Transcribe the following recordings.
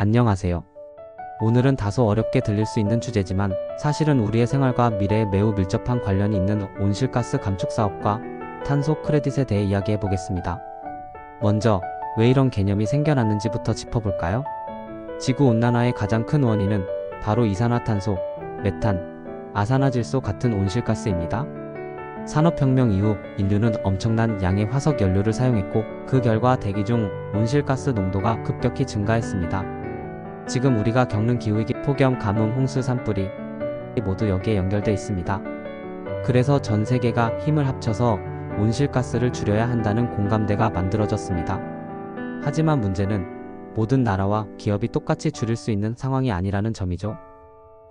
안녕하세요. 오늘은 다소 어렵게 들릴 수 있는 주제지만 사실은 우리의 생활과 미래에 매우 밀접한 관련이 있는 온실가스 감축 사업과 탄소 크레딧에 대해 이야기해 보겠습니다. 먼저 왜 이런 개념이 생겨났는지부터 짚어볼까요? 지구온난화의 가장 큰 원인은 바로 이산화탄소, 메탄, 아산화질소 같은 온실가스입니다. 산업혁명 이후 인류는 엄청난 양의 화석 연료를 사용했고 그 결과 대기 중 온실가스 농도가 급격히 증가했습니다. 지금 우리가 겪는 기후위기, 폭염, 가뭄, 홍수, 산불이 모두 여기에 연결돼 있습니다. 그래서 전 세계가 힘을 합쳐서 온실가스를 줄여야 한다는 공감대가 만들어졌습니다. 하지만 문제는 모든 나라와 기업이 똑같이 줄일 수 있는 상황이 아니라는 점이죠.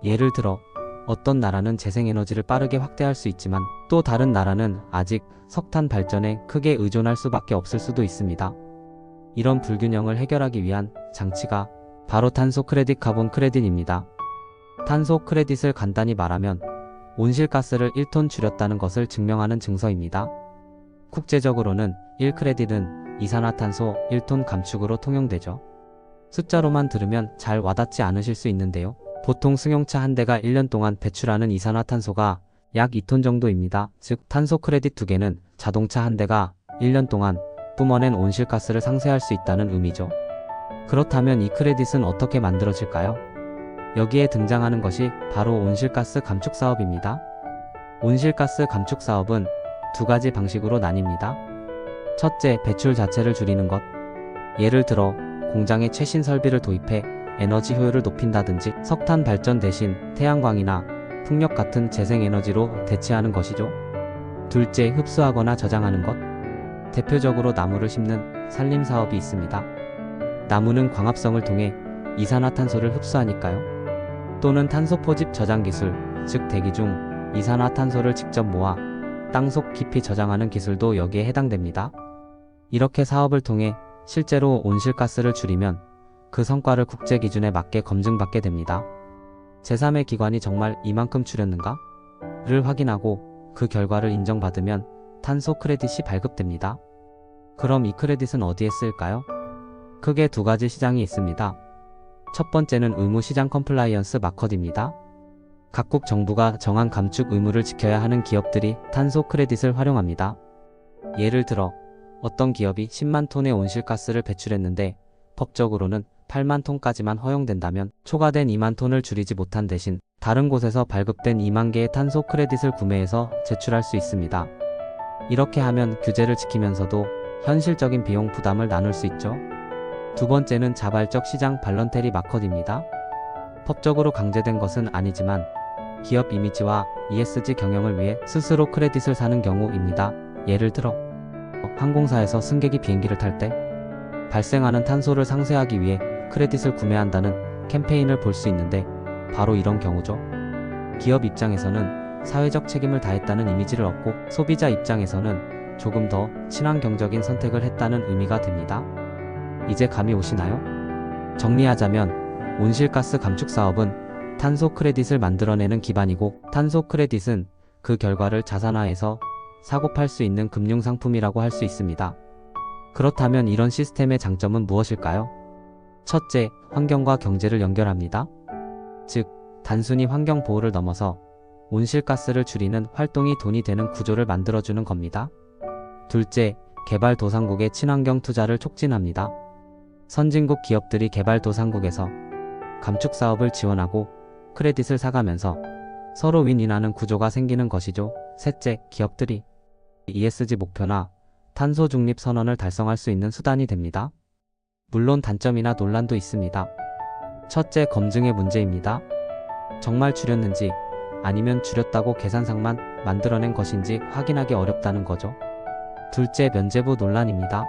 예를 들어 어떤 나라는 재생에너지를 빠르게 확대할 수 있지만 또 다른 나라는 아직 석탄 발전에 크게 의존할 수밖에 없을 수도 있습니다. 이런 불균형을 해결하기 위한 장치가 바로 탄소 크레딧, 카본 크레딧입니다. 탄소 크레딧을 간단히 말하면 온실가스를 1톤 줄였다는 것을 증명하는 증서입니다. 국제적으로는 1크레딧은 이산화탄소 1톤 감축으로 통용되죠. 숫자로만 들으면 잘 와닿지 않으실 수 있는데요. 보통 승용차 한 대가 1년 동안 배출하는 이산화탄소가 약 2톤 정도입니다. 즉 탄소 크레딧 2개는 자동차 한 대가 1년 동안 뿜어낸 온실가스를 상쇄할 수 있다는 의미죠. 그렇다면 이 크레딧은 어떻게 만들어질까요? 여기에 등장하는 것이 바로 온실가스 감축 사업입니다. 온실가스 감축 사업은 두 가지 방식으로 나뉩니다. 첫째, 배출 자체를 줄이는 것. 예를 들어 공장에 최신 설비를 도입해 에너지 효율을 높인다든지 석탄 발전 대신 태양광이나 풍력 같은 재생에너지로 대체하는 것이죠. 둘째, 흡수하거나 저장하는 것. 대표적으로 나무를 심는 산림 사업이 있습니다. 나무는 광합성을 통해 이산화탄소를 흡수하니까요. 또는 탄소 포집 저장 기술, 즉 대기 중 이산화탄소를 직접 모아 땅속 깊이 저장하는 기술도 여기에 해당됩니다. 이렇게 사업을 통해 실제로 온실가스를 줄이면 그 성과를 국제 기준에 맞게 검증받게 됩니다. 제3의 기관이 정말 이만큼 줄였는가? 를 확인하고 그 결과를 인정받으면 탄소 크레딧이 발급됩니다. 그럼 이 크레딧은 어디에 쓰일까요? 크게 두 가지 시장이 있습니다. 첫 번째는 의무 시장 컴플라이언스 마켓입니다. 각국 정부가 정한 감축 의무를 지켜야 하는 기업들이 탄소 크레딧을 활용합니다. 예를 들어 어떤 기업이 10만 톤의 온실가스를 배출했는데 법적으로는 8만 톤까지만 허용된다면 초과된 2만 톤을 줄이지 못한 대신 다른 곳에서 발급된 2만 개의 탄소 크레딧을 구매해서 제출할 수 있습니다. 이렇게 하면 규제를 지키면서도 현실적인 비용 부담을 나눌 수 있죠. 두 번째는 자발적 시장 발런테리 마켓입니다. 법적으로 강제된 것은 아니지만 기업 이미지와 ESG 경영을 위해 스스로 크레딧을 사는 경우입니다. 예를 들어 항공사에서 승객이 비행기를 탈 때 발생하는 탄소를 상쇄하기 위해 크레딧을 구매한다는 캠페인을 볼 수 있는데 바로 이런 경우죠. 기업 입장에서는 사회적 책임을 다했다는 이미지를 얻고 소비자 입장에서는 조금 더 친환경적인 선택을 했다는 의미가 됩니다. 이제 감이 오시나요? 정리하자면 온실가스 감축 사업은 탄소 크레딧을 만들어내는 기반이고 탄소 크레딧은 그 결과를 자산화해서 사고 팔 수 있는 금융상품이라고 할 수 있습니다. 그렇다면 이런 시스템의 장점은 무엇일까요? 첫째, 환경과 경제를 연결합니다. 즉, 단순히 환경 보호를 넘어서 온실가스를 줄이는 활동이 돈이 되는 구조를 만들어주는 겁니다. 둘째, 개발도상국의 친환경 투자를 촉진합니다. 선진국 기업들이 개발도상국에서 감축 사업을 지원하고 크레딧을 사가면서 서로 윈윈하는 구조가 생기는 것이죠. 셋째, 기업들이 ESG 목표나 탄소 중립 선언을 달성할 수 있는 수단이 됩니다. 물론 단점이나 논란도 있습니다. 첫째, 검증의 문제입니다. 정말 줄였는지 아니면 줄였다고 계산상만 만들어낸 것인지 확인하기 어렵다는 거죠. 둘째, 면제부 논란입니다.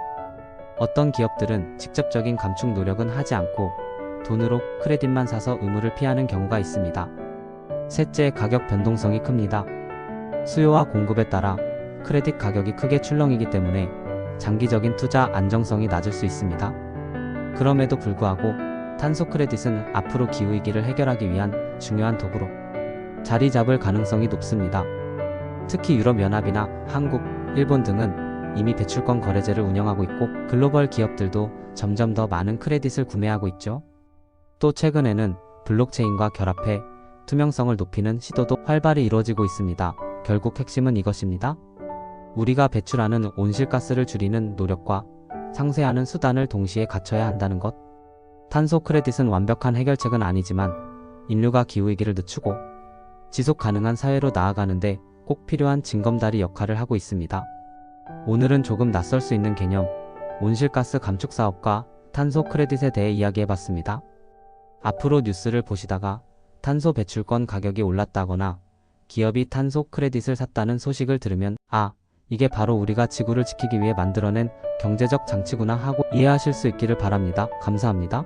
어떤 기업들은 직접적인 감축 노력은 하지 않고 돈으로 크레딧만 사서 의무를 피하는 경우가 있습니다. 셋째, 가격 변동성이 큽니다. 수요와 공급에 따라 크레딧 가격이 크게 출렁이기 때문에 장기적인 투자 안정성이 낮을 수 있습니다. 그럼에도 불구하고 탄소 크레딧은 앞으로 기후위기를 해결하기 위한 중요한 도구로 자리 잡을 가능성이 높습니다. 특히 유럽연합이나 한국, 일본 등은 이미 배출권 거래제를 운영하고 있고 글로벌 기업들도 점점 더 많은 크레딧을 구매하고 있죠. 또 최근에는 블록체인과 결합해 투명성을 높이는 시도도 활발히 이루어지고 있습니다. 결국 핵심은 이것입니다. 우리가 배출하는 온실가스를 줄이는 노력과 상쇄하는 수단을 동시에 갖춰야 한다는 것. 탄소 크레딧은 완벽한 해결책은 아니지만 인류가 기후위기를 늦추고 지속 가능한 사회로 나아가는데 꼭 필요한 징검다리 역할을 하고 있습니다. 오늘은 조금 낯설 수 있는 개념, 온실가스 감축 사업과 탄소 크레딧에 대해 이야기해봤습니다. 앞으로 뉴스를 보시다가 탄소 배출권 가격이 올랐다거나 기업이 탄소 크레딧을 샀다는 소식을 들으면 이게 바로 우리가 지구를 지키기 위해 만들어낸 경제적 장치구나 하고 이해하실 수 있기를 바랍니다. 감사합니다.